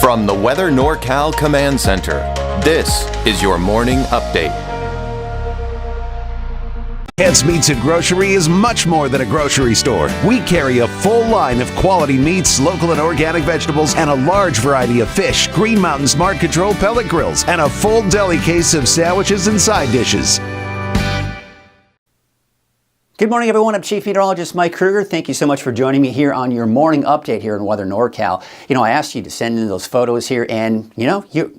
From the Weather NorCal Command Center, this is your morning update. Heads Meats and Grocery is much more than a grocery store. We carry a full line of quality meats, local and organic vegetables, and a large variety of fish, Green Mountain Smart Control pellet grills, and a full deli case of sandwiches and side dishes. Good morning, everyone. I'm Chief Meteorologist Mike Krueger. Thank you so much for joining me here on your morning update here in Weather NorCal. I asked you to send in those photos here, and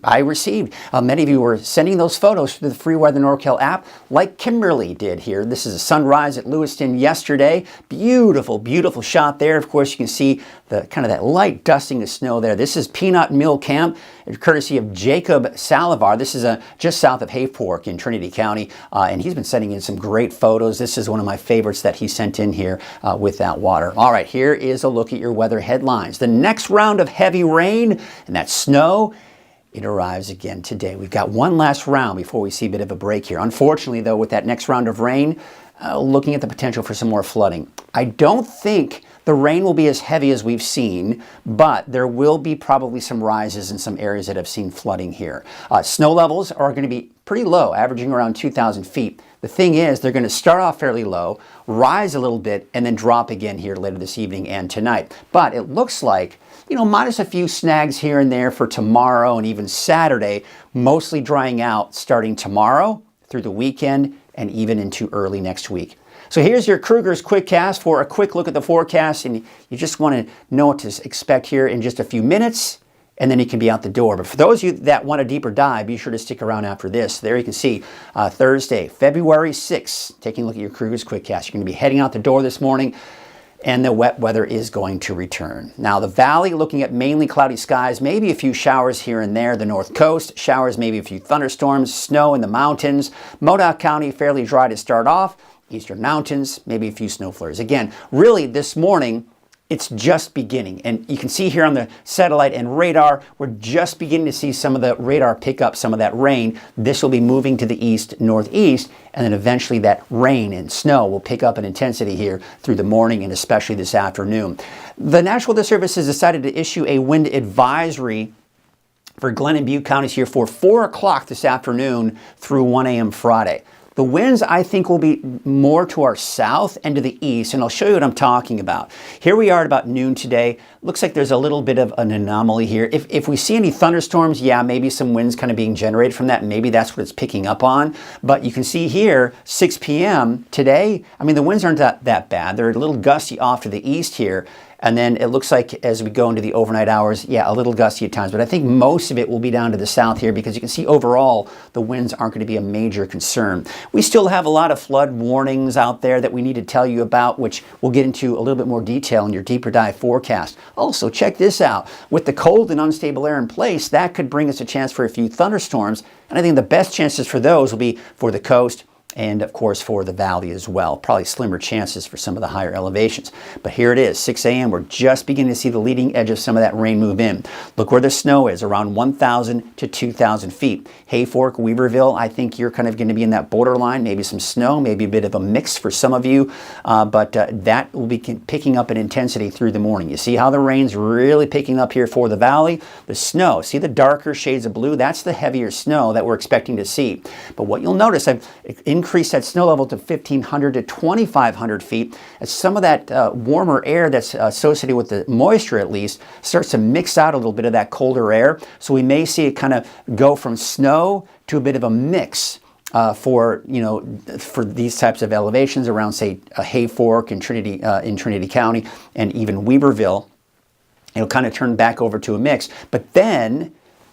I received. Many of you were sending those photos to the free Weather NorCal app, like Kimberly did here. This is a sunrise at Lewiston yesterday. Beautiful, beautiful shot there. Of course, you can see the kind of that light dusting of snow there. This is Peanut Mill Camp, courtesy of Jacob Salivar. This is just south of Hayfork in Trinity County, and he's been sending in some great photos. This is one of my favorites that he sent in here with that water. All right, here is a look at your weather headlines. The next round of heavy rain and that snow, it arrives again today. We've got one last round before we see a bit of a break here. Unfortunately, though, with that next round of rain, looking at the potential for some more flooding. I don't think the rain will be as heavy as we've seen, but there will be probably some rises in some areas that have seen flooding here. Snow levels are going to be pretty low, averaging around 2,000 feet. The thing is, they're going to start off fairly low, rise a little bit, and then drop again here later this evening and tonight. But it looks like, minus a few snags here and there for tomorrow and even Saturday, mostly drying out starting tomorrow through the weekend and even into early next week. So here's your Krueger's Quickcast for a quick look at the forecast, and you just want to know what to expect here in just a few minutes, and then you can be out the door. But for those of you that want a deeper dive, be sure to stick around after this. There you can see Thursday, February 6th, taking a look at your Krueger's Quickcast. You're going to be heading out the door this morning, and the wet weather is going to return. Now, the valley, looking at mainly cloudy skies, maybe a few showers here and there. The north coast, showers, maybe a few thunderstorms, snow in the mountains. Modoc County, fairly dry to start off. Eastern mountains, maybe a few snow flurries. Again, really this morning, it's just beginning. And you can see here on the satellite and radar, we're just beginning to see some of the radar pick up some of that rain. This will be moving to the east, northeast, and then eventually that rain and snow will pick up in intensity here through the morning and especially this afternoon. The National Weather Service has decided to issue a wind advisory for Glenn and Butte counties here for 4 o'clock this afternoon through 1 a.m. Friday. The winds, I think, will be more to our south and to the east, and I'll show you what I'm talking about. Here we are at about noon today. Looks like there's a little bit of an anomaly here. If we see any thunderstorms, yeah, maybe some winds kind of being generated from that. Maybe that's what it's picking up on. But you can see here, 6 p.m. today, the winds aren't that bad. They're a little gusty off to the east here. And then it looks like as we go into the overnight hours, yeah, a little gusty at times. But I think most of it will be down to the south here because you can see overall the winds aren't going to be a major concern. We still have a lot of flood warnings out there that we need to tell you about, which we'll get into a little bit more detail in your deeper dive forecast. Also, check this out. With the cold and unstable air in place, that could bring us a chance for a few thunderstorms. And I think the best chances for those will be for the coast and of course for the valley as well. Probably slimmer chances for some of the higher elevations. But here it is, 6 a.m. We're just beginning to see the leading edge of some of that rain move in. Look where the snow is, around 1,000 to 2,000 feet. Hayfork, Weaverville, I think you're kind of going to be in that borderline. Maybe some snow, maybe a bit of a mix for some of you. But that will be picking up in intensity through the morning. You see how the rain's really picking up here for the valley? The snow, see the darker shades of blue? That's the heavier snow that we're expecting to see. But what you'll notice, I've increase that snow level to 1,500 to 2,500 feet as some of that warmer air that's associated with the moisture at least starts to mix out a little bit of that colder air. So we may see it kind of go from snow to a bit of a mix for these types of elevations around, say, Hayfork and in Trinity County and even Weaverville. It'll kind of turn back over to a mix. But then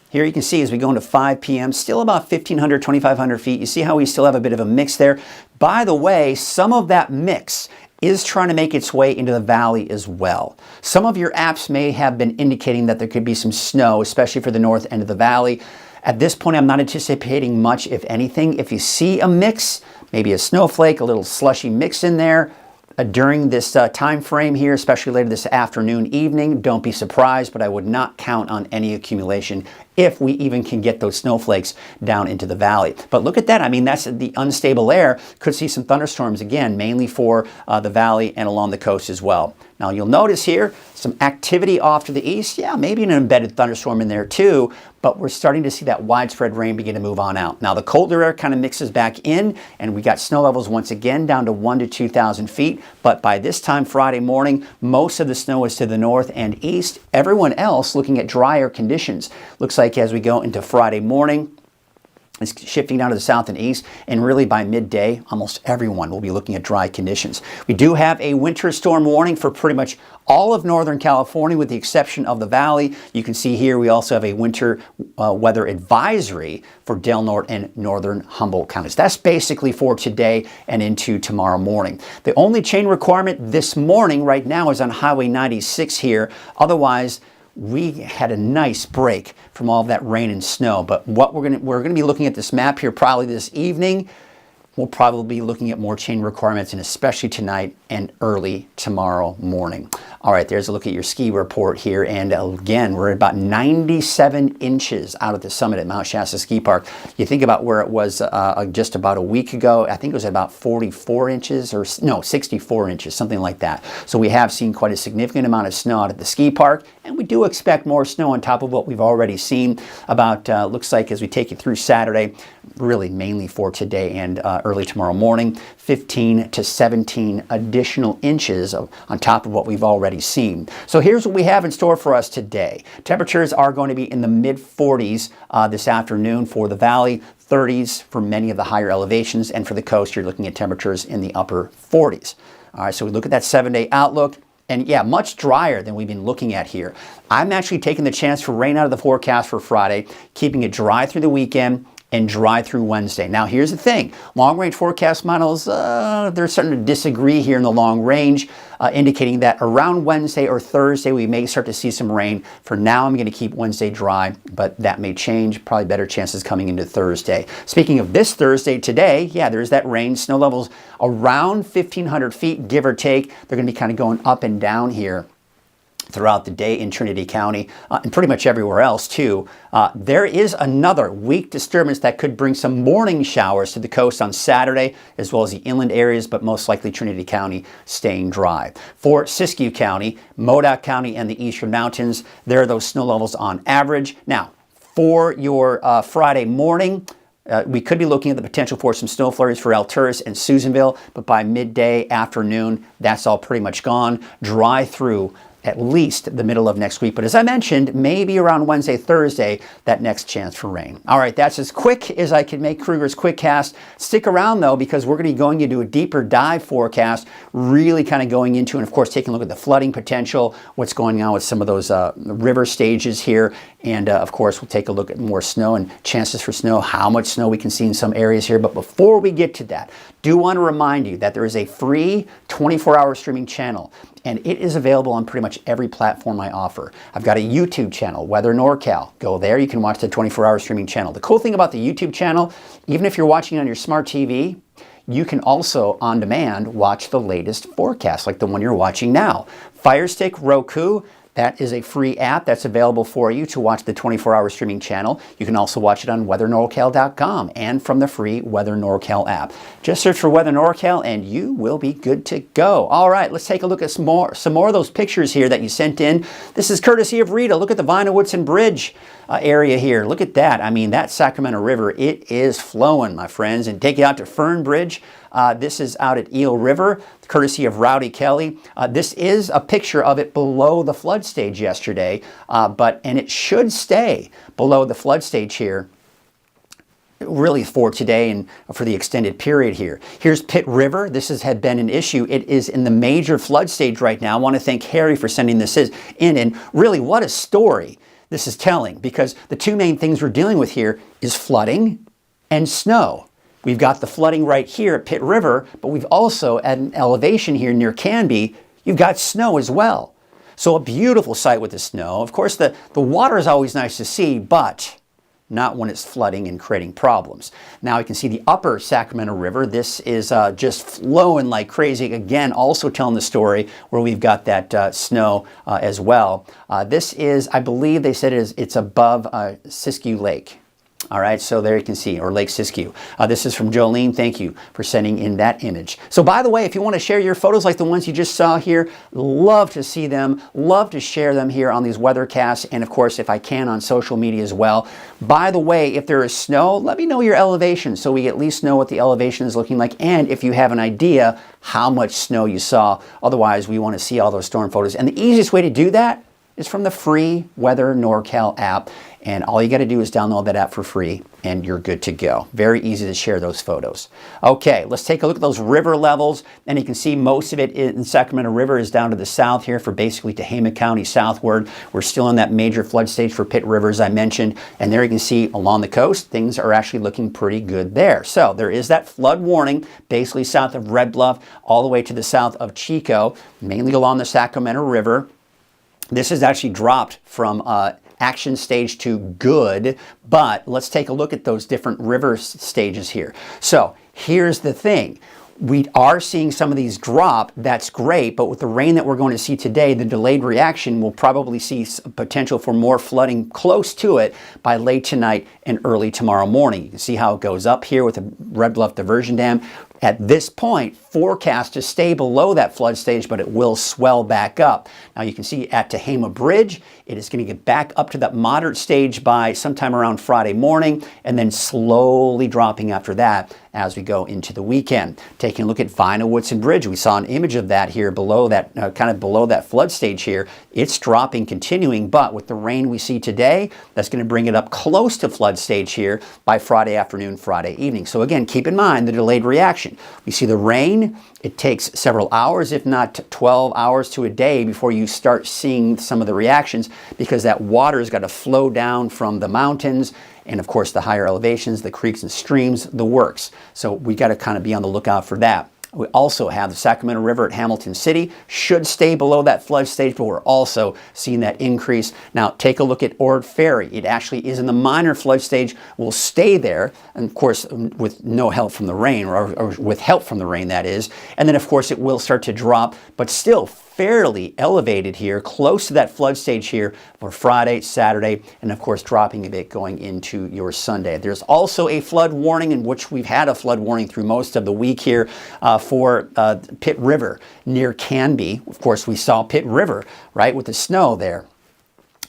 here you can see as we go into 5 p.m., still about 1,500, 2,500 feet. You see how we still have a bit of a mix there. By the way, some of that mix is trying to make its way into the valley as well. Some of your apps may have been indicating that there could be some snow, especially for the north end of the valley. At this point, I'm not anticipating much, if anything. If you see a mix, maybe a snowflake, a little slushy mix in there, during this time frame here, especially later this afternoon, evening, don't be surprised, but I would not count on any accumulation if we even can get those snowflakes down into the valley. But look at that. That's the unstable air. Could see some thunderstorms again, mainly for the valley and along the coast as well. Now you'll notice here some activity off to the east. Yeah, maybe an embedded thunderstorm in there too, but we're starting to see that widespread rain begin to move on out. Now the colder air kind of mixes back in, and we got snow levels once again down to 1,000 to 2,000 feet. But by this time Friday morning, most of the snow is to the north and east. Everyone else looking at drier conditions. Looks like as we go into Friday morning, it's shifting down to the south and east, and really by midday, almost everyone will be looking at dry conditions. We do have a winter storm warning for pretty much all of Northern California with the exception of the valley. You can see here we also have a winter weather advisory for Del Norte and northern Humboldt counties. That's basically for today and into tomorrow morning. The only chain requirement this morning right now is on Highway 96 here. Otherwise, we had a nice break from all of that rain and snow. But what we're going to be looking at this map here probably this evening. We'll probably be looking at more chain requirements, and especially tonight and early tomorrow morning. All right, there's a look at your ski report here. And again, we're at about 97 inches out at the summit at Mount Shasta Ski Park. You think about where it was just about a week ago. I think it was about 44 inches or no, 64 inches, something like that. So we have seen quite a significant amount of snow out at the ski park, and we do expect more snow on top of what we've already seen. About, looks like as we take you through Saturday, really mainly for today and early tomorrow morning, 15 to 17 additional inches on top of what we've already seen. So here's what we have in store for us today. Temperatures are going to be in the mid 40s this afternoon for the valley, 30s for many of the higher elevations, and for the coast you're looking at temperatures in the upper 40s. All right, so we look at that 7-day outlook. And yeah, much drier than we've been looking at here. I'm actually taking the chance for rain out of the forecast for Friday, keeping it dry through the weekend and dry through Wednesday. Now here's the thing, long range forecast models, they're starting to disagree here in the long range, indicating that around Wednesday or Thursday we may start to see some rain. For now I'm going to keep Wednesday dry, but that may change, probably better chances coming into Thursday. Speaking of this Thursday today, yeah, there's that rain, snow levels around 1,500 feet, give or take. They're going to be kind of going up and down here throughout the day in Trinity County and pretty much everywhere else too. There is another weak disturbance that could bring some morning showers to the coast on Saturday, as well as the inland areas, but most likely Trinity County staying dry. For Siskiyou County, Modoc County, and the Eastern Mountains, there are those snow levels on average. Now, for your Friday morning, we could be looking at the potential for some snow flurries for Alturas and Susanville, but by midday, afternoon, that's all pretty much gone. Dry through at least the middle of next week. But as I mentioned, maybe around Wednesday, Thursday, that next chance for rain. All right, that's as quick as I can make Krueger's Quickcast. Stick around though, because we're going to be going into a deeper dive forecast, really kind of going into, and of course, taking a look at the flooding potential, what's going on with some of those river stages here. And of course, we'll take a look at more snow and chances for snow, how much snow we can see in some areas here. But before we get to that, do want to remind you that there is a free 24-hour streaming channel, and it is available on pretty much every platform I offer. I've got a YouTube channel, Weather NorCal. Go there, you can watch the 24-hour streaming channel. The cool thing about the YouTube channel, even if you're watching on your smart TV, you can also, on demand, watch the latest forecast, like the one you're watching now. Fire Stick, Roku, that is a free app that's available for you to watch the 24-hour streaming channel. You can also watch it on weathernorcal.com and from the free Weather NorCal app. Just search for Weather NorCal and you will be good to go. All right, let's take a look at some more of those pictures here that you sent in. This is courtesy of Rita. Look at the Vinyl-Woodson Bridge area here. Look at that. I mean, that Sacramento River, it is flowing, my friends. And take you out to Fern Bridge. This is out at Eel River, courtesy of Rowdy Kelly. This is a picture of it below the flood stage yesterday, and it should stay below the flood stage here really for today and for the extended period here. Here's Pitt River. This had been an issue. It is in the major flood stage right now. I want to thank Harry for sending this in, and really what a story this is telling, because the two main things we're dealing with here is flooding and snow. We've got the flooding right here at Pitt River, but we've also, at an elevation here near Canby, you've got snow as well. So a beautiful sight with the snow. Of course, the water is always nice to see, but not when it's flooding and creating problems. Now you can see the upper Sacramento River. This is just flowing like crazy. Again, also telling the story where we've got that snow as well. This is, I believe they said it's above Siskiyou Lake. All right, so there you can see, or Lake Siskiyou. This is from Jolene. Thank you for sending in that image. So by the way, if you want to share your photos like the ones you just saw here, love to see them, love to share them here on these weathercasts, and of course, if I can, on social media as well. By the way, if there is snow, let me know your elevation so we at least know what the elevation is looking like, and if you have an idea how much snow you saw. Otherwise, we want to see all those storm photos. And the easiest way to do that is from the free Weather NorCal app. And all you got to do is download that app for free and you're good to go. Very easy to share those photos. Okay, let's take a look at those river levels. And you can see most of it in Sacramento River is down to the south here for basically Tehama County southward. We're still in that major flood stage for Pitt River, as I mentioned. And there you can see along the coast, things are actually looking pretty good there. So there is that flood warning basically south of Red Bluff all the way to the south of Chico, mainly along the Sacramento River. This has actually dropped from action stage to good, but let's take a look at those different river stages here. So here's the thing. We are seeing some of these drop. That's great, but with the rain that we're going to see today, the delayed reaction will probably see potential for more flooding close to it by late tonight and early tomorrow morning. You can see how it goes up here with the Red Bluff Diversion Dam. At this point, forecast to stay below that flood stage, but it will swell back up. Now you can see at Tehama Bridge, it is going to get back up to that moderate stage by sometime around Friday morning, and then slowly dropping after that as we go into the weekend. Taking a look at Vinyl-Woodson Bridge, we saw an image of that here below that, kind of below that flood stage here. It's dropping, continuing, but with the rain we see today, that's going to bring it up close to flood stage here by Friday afternoon, Friday evening. So again, keep in mind the delayed reaction. We see the rain, it takes several hours, if not 12 hours to a day before you start seeing some of the reactions, because that water's got to flow down from the mountains and of course the higher elevations, the creeks and streams, the works. So we got to kind of be on the lookout for that. We also have the Sacramento River at Hamilton City, should stay below that flood stage, but we're also seeing that increase. Now, take a look at Ord Ferry. It actually is in the minor flood stage, will stay there, and of course, with no help from the rain, or with help from the rain, that is. And then, of course, it will start to drop, but still fairly elevated here, close to that flood stage here for Friday, Saturday, and of course dropping a bit going into your Sunday. There's also a flood warning, in which we've had a flood warning through most of the week here for Pitt River near Canby. Of course, we saw Pitt River, right, with the snow there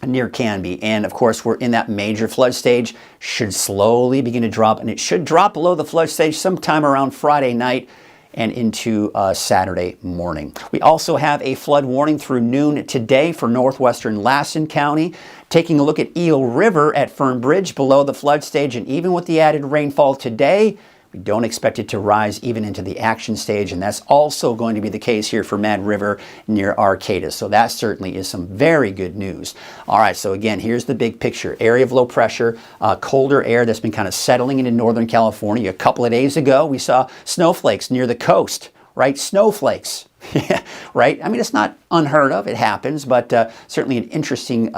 near Canby, and of course we're in that major flood stage. Should slowly begin to drop, and it should drop below the flood stage sometime around Friday night and into Saturday morning. We also have a flood warning through noon today for northwestern Lassen County. Taking a look at Eel River at Fern Bridge below the flood stage, and even with the added rainfall today, we don't expect it to rise even into the action stage, and that's also going to be the case here for Mad River near Arcata. So that certainly is some very good news. All right, so again, here's the big picture. Area of low pressure, colder air that's been kind of settling into Northern California. A couple of days ago, we saw snowflakes near the coast, right? Snowflakes, right? I mean, it's not unheard of. It happens, but certainly an interesting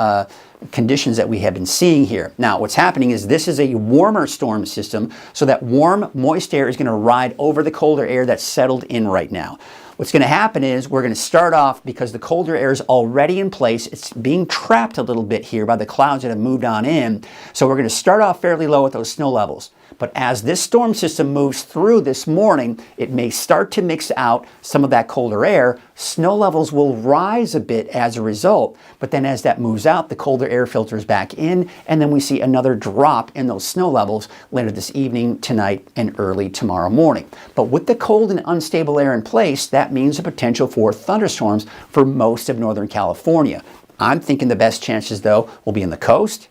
conditions that we have been seeing here. Now, what's happening is this is a warmer storm system, so that warm, moist air is going to ride over the colder air that's settled in right now. What's going to happen is we're going to start off, because the colder air is already in place, it's being trapped a little bit here by the clouds that have moved on in. So we're going to start off fairly low at those snow levels. But as this storm system moves through this morning, it may start to mix out some of that colder air. Snow levels will rise a bit as a result, but then as that moves out, the colder air filters back in, and then we see another drop in those snow levels later this evening, tonight, and early tomorrow morning. But with the cold and unstable air in place, that means a potential for thunderstorms for most of Northern California. I'm thinking the best chances, though, will be in the coast,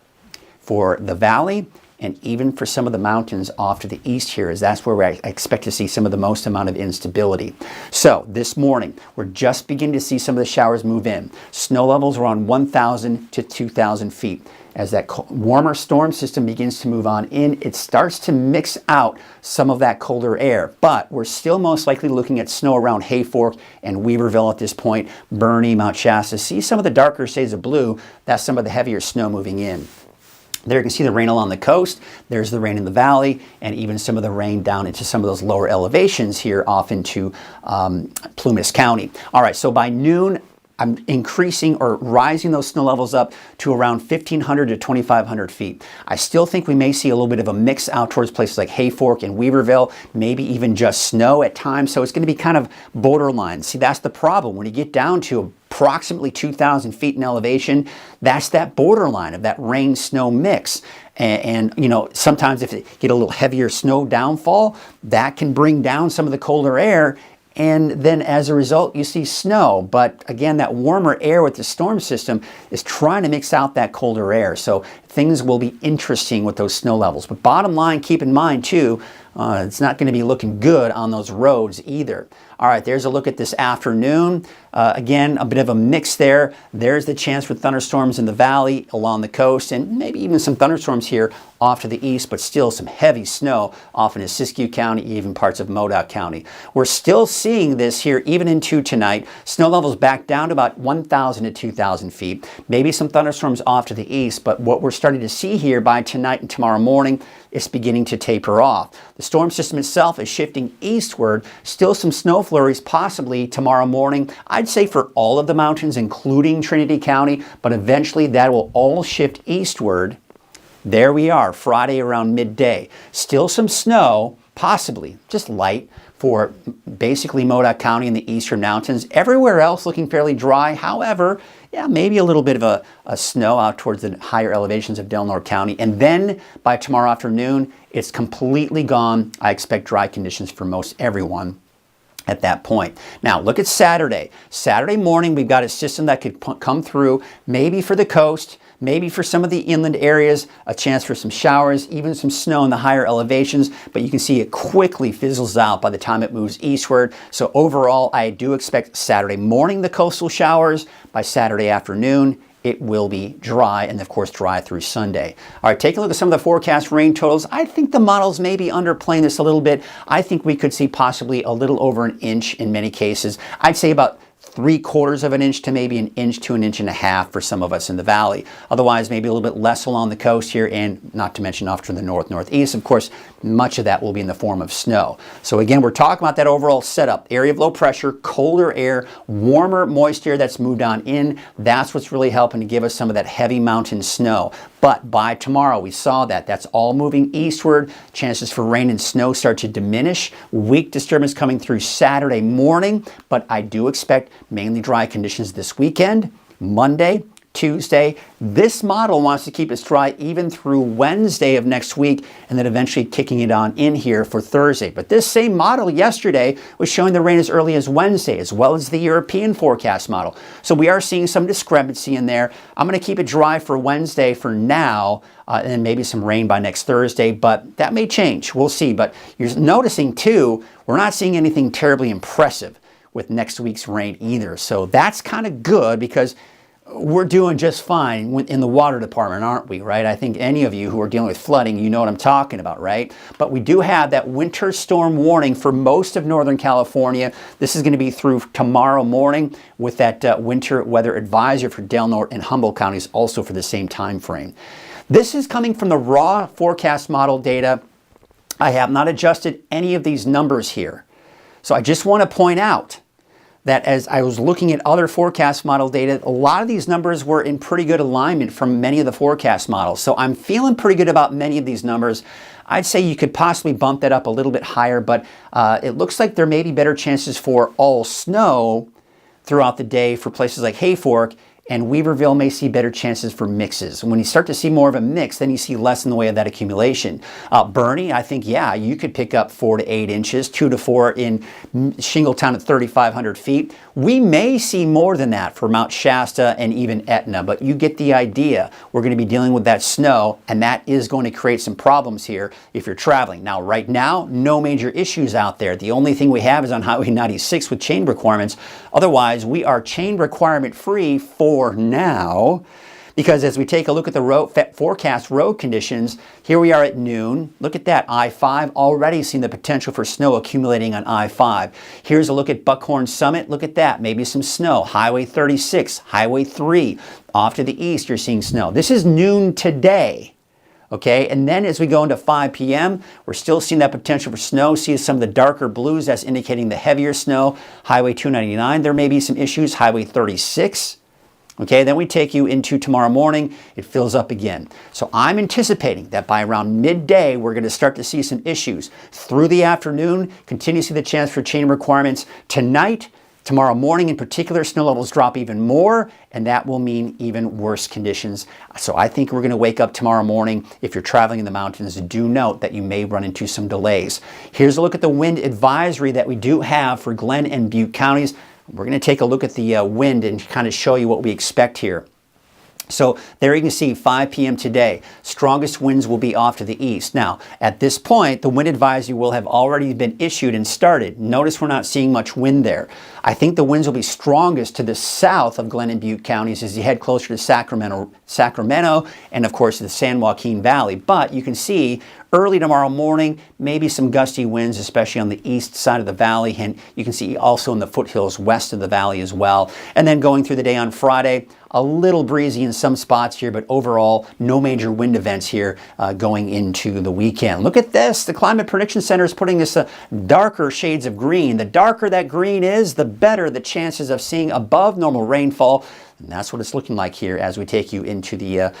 for the valley, and even for some of the mountains off to the east here, as that's where I expect to see some of the most amount of instability. So this morning, we're just beginning to see some of the showers move in. Snow levels are on 1,000 to 2,000 feet. As that warmer storm system begins to move on in, it starts to mix out some of that colder air. But we're still most likely looking at snow around Hayfork and Weaverville at this point, Bernie, Mount Shasta. See some of the darker shades of blue, that's some of the heavier snow moving in. There you can see the rain along the coast, there's the rain in the valley, and even some of the rain down into some of those lower elevations here off into Plumas County. All right, so by noon I'm increasing or rising those snow levels up to around 1,500 to 2,500 feet. I still think we may see a little bit of a mix out towards places like Hayfork and Weaverville, maybe even just snow at times. So it's going to be kind of borderline. See, that's the problem. When you get down to approximately 2,000 feet in elevation, that's that borderline of that rain-snow mix. And, you know, sometimes if you get a little heavier snow downfall, that can bring down some of the colder air. And then as a result, you see snow. But again, that warmer air with the storm system is trying to mix out that colder air. So things will be interesting with those snow levels. But bottom line, keep in mind too, it's not going to be looking good on those roads either. All right, there's a look at this afternoon. Again, a bit of a mix there. There's the chance for thunderstorms in the valley, along the coast, and maybe even some thunderstorms here off to the east, but still some heavy snow off into Siskiyou County, even parts of Modoc County. We're still seeing this here even into tonight. Snow levels back down to about 1,000 to 2,000 feet. Maybe some thunderstorms off to the east, but what we're starting to see here by tonight and tomorrow morning is beginning to taper off. The storm system itself is shifting eastward. Still some snow flurries possibly tomorrow morning. I'd say for all of the mountains, including Trinity County, but eventually that will all shift eastward. There we are, Friday around midday. Still some snow, possibly, just light, for basically Modoc County and the eastern mountains. Everywhere else looking fairly dry. However, yeah, maybe a little bit of a snow out towards the higher elevations of Delnor County. And then by tomorrow afternoon, it's completely gone. I expect dry conditions for most everyone at that point. Now, look at Saturday. Saturday morning, we've got a system that could come through, maybe for the coast, maybe for some of the inland areas, a chance for some showers, even some snow in the higher elevations, but you can see it quickly fizzles out by the time it moves eastward. So overall, I do expect Saturday morning the coastal showers. By Saturday afternoon, it will be dry, and of course dry through Sunday. All right, take a look at some of the forecast rain totals. I think the models may be underplaying this a little bit. I think we could see possibly a little over an inch in many cases. I'd say about 3/4 of an inch to maybe an inch to an inch and a half for some of us in the valley. Otherwise, maybe a little bit less along the coast here, and not to mention off to the north, northeast. Of course, much of that will be in the form of snow. So again, we're talking about that overall setup. Area of low pressure, colder air, warmer, moist air that's moved on in. That's what's really helping to give us some of that heavy mountain snow. But by tomorrow, we saw that. That's all moving eastward. Chances for rain and snow start to diminish. Weak disturbance coming through Saturday morning, but I do expect mainly dry conditions this weekend, Monday, Tuesday. This model wants to keep us dry even through Wednesday of next week, and then eventually kicking it on in here for Thursday. But this same model yesterday was showing the rain as early as Wednesday, as well as the European forecast model. So we are seeing some discrepancy in there. I'm going to keep it dry for Wednesday for now, and then maybe some rain by next Thursday, but that may change. We'll see. But you're noticing too, we're not seeing anything terribly impressive with next week's rain either. So that's kind of good, because we're doing just fine in the water department, aren't we, right? I think any of you who are dealing with flooding, you know what I'm talking about, right? But we do have that winter storm warning for most of Northern California. This is going to be through tomorrow morning, with that winter weather advisory for Delnor and Humboldt counties also for the same time frame. This is coming from the raw forecast model data. I have not adjusted any of these numbers here. So I just want to point out that as I was looking at other forecast model data, a lot of these numbers were in pretty good alignment from many of the forecast models. So I'm feeling pretty good about many of these numbers. I'd say you could possibly bump that up a little bit higher, but it looks like there may be better chances for all snow throughout the day for places like Hayfork, and Weaverville may see better chances for mixes. When you start to see more of a mix, then you see less in the way of that accumulation. Bernie, I think, yeah, you could pick up 4 to 8 inches, 2 to 4 in Shingletown at 3,500 feet. We may see more than that for Mount Shasta and even Etna, but you get the idea. We're going to be dealing with that snow, and that is going to create some problems here if you're traveling. Now, right now, no major issues out there. The only thing we have is on Highway 96 with chain requirements. Otherwise, we are chain requirement free for now, because as we take a look at the forecast road conditions, here we are at noon. Look at that, I-5 already seeing the potential for snow accumulating on I-5. Here's a look at Buckhorn Summit. Look at that, maybe some snow. Highway 36, Highway 3. Off to the east, you're seeing snow. This is noon today. Okay, and then as we go into 5 p.m., we're still seeing that potential for snow. See some of the darker blues, that's indicating the heavier snow. Highway 299, there may be some issues. Highway 36. Okay, then we take you into tomorrow morning, it fills up again. So I'm anticipating that by around midday, we're going to start to see some issues. Through the afternoon, continue to see the chance for chain requirements. Tonight, tomorrow morning in particular, snow levels drop even more, and that will mean even worse conditions. So I think we're going to wake up tomorrow morning. If you're traveling in the mountains, do note that you may run into some delays. Here's a look at the wind advisory that we do have for Glenn and Butte counties. We're going to take a look at the wind and kind of show you what we expect here. So there you can see 5 p.m. today, strongest winds will be off to the east. Now, at this point, the wind advisory will have already been issued and started. Notice we're not seeing much wind there. I think the winds will be strongest to the south of Glenn and Butte counties as you head closer to Sacramento, and of course the San Joaquin Valley. But you can see early tomorrow morning, maybe some gusty winds, especially on the east side of the valley. And you can see also in the foothills west of the valley as well. And then going through the day on Friday, a little breezy in some spots here, but overall, no major wind events here going into the weekend. Look at this. The Climate Prediction Center is putting this darker shades of green. The darker that green is, the better the chances of seeing above normal rainfall. And that's what it's looking like here as we take you into the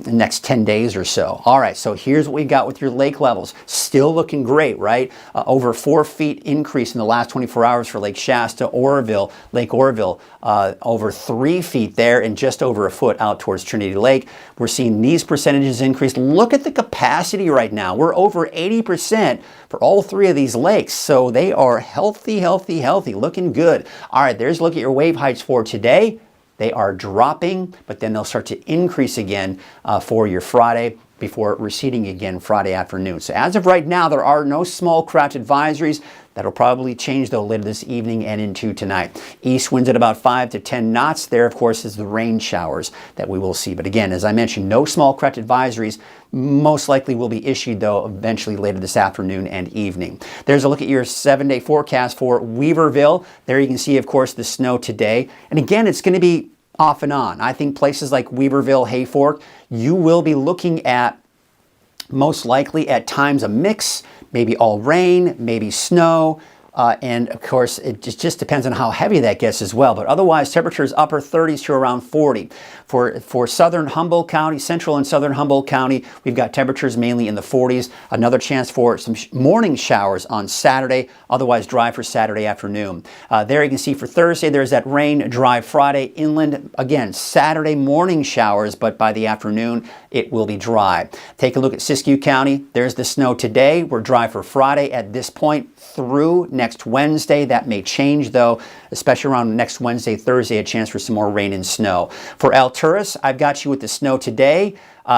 next 10 days or so. All right, so here's what we got with your lake levels. Still looking great, right? Over 4 feet increase in the last 24 hours for Lake Shasta, Oroville, Lake Oroville. Over 3 feet there and just over a foot out towards Trinity Lake. We're seeing these percentages increase. Look at the capacity right now. We're over 80% for all 3 of these lakes. So they are healthy, looking good. All right, there's a look at your wave heights for today. They are dropping, but then they'll start to increase again for your Friday before receding again Friday afternoon. So as of right now, there are no small craft advisories. That'll probably change though later this evening and into tonight. East winds at about 5 to 10 knots. There, of course, is the rain showers that we will see. But again, as I mentioned, no small craft advisories. Most likely will be issued though eventually later this afternoon and evening. There's a look at your 7-day forecast for Weaverville. There you can see, of course, the snow today. And again, it's going to be off and on. I think places like Weaverville, Hayfork, you will be looking at most likely at times a mix, maybe all rain, maybe snow, and of course it just depends on how heavy that gets as well. But otherwise, temperatures upper 30s to around 40. For southern Humboldt County, central and southern Humboldt County, we've got temperatures mainly in the 40s. Another chance for some morning showers on Saturday, otherwise dry for Saturday afternoon. There you can see for Thursday, there's that rain, dry Friday. Inland, again, Saturday morning showers, but by the afternoon, it will be dry. Take a look at Siskiyou County. There's the snow today. We're dry for Friday at this point through next Wednesday. That may change though, especially around next Wednesday, Thursday, a chance for some more rain and snow. For Alturas, I've got you with the snow today.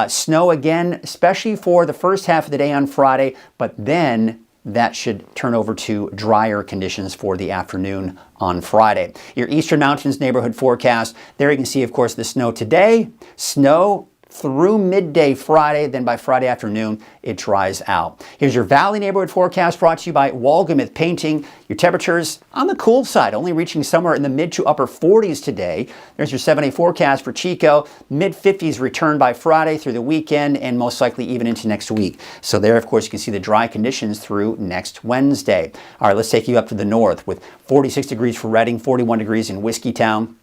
Snow again, especially for the first half of the day on Friday, but then that should turn over to drier conditions for the afternoon on Friday. Your Eastern Mountains neighborhood forecast, there you can see, of course, the snow today. Snow through midday Friday, then by Friday afternoon, it dries out. Here's your Valley neighborhood forecast brought to you by Walgamuth Painting. Your temperatures on the cool side, only reaching somewhere in the mid to upper 40s today. There's your 7-day forecast for Chico. Mid 50s return by Friday through the weekend and most likely even into next week. So there, of course, you can see the dry conditions through next Wednesday. All right, let's take you up to the north with 46 degrees for Redding, 41 degrees in Whiskeytown.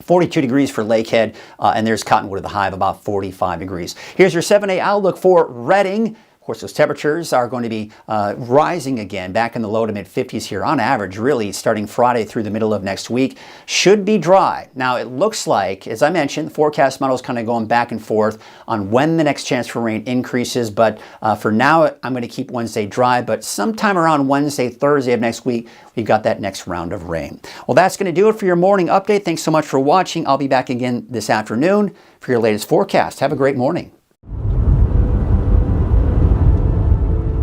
42 degrees for Lakehead, and there's Cottonwood at the high of about 45 degrees. Here's your 7-day outlook for Redding. Of course, those temperatures are going to be rising again, back in the low to mid 50s here on average, really starting Friday through the middle of next week. Should be dry. Now, it looks like, as I mentioned, the forecast model is kind of going back and forth on when the next chance for rain increases, but for now, I'm going to keep Wednesday dry, but sometime around Wednesday, Thursday of next week, we've got that next round of rain. Well, that's going to do it for your morning update. Thanks so much for watching. I'll be back again this afternoon for your latest forecast. Have a great morning.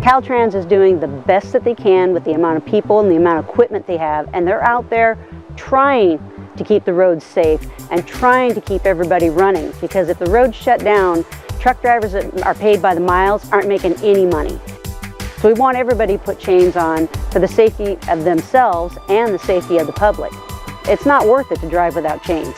Caltrans is doing the best that they can with the amount of people and the amount of equipment they have, and they're out there trying to keep the roads safe and trying to keep everybody running, because if the roads shut down, truck drivers that are paid by the miles aren't making any money. So we want everybody to put chains on for the safety of themselves and the safety of the public. It's not worth it to drive without chains.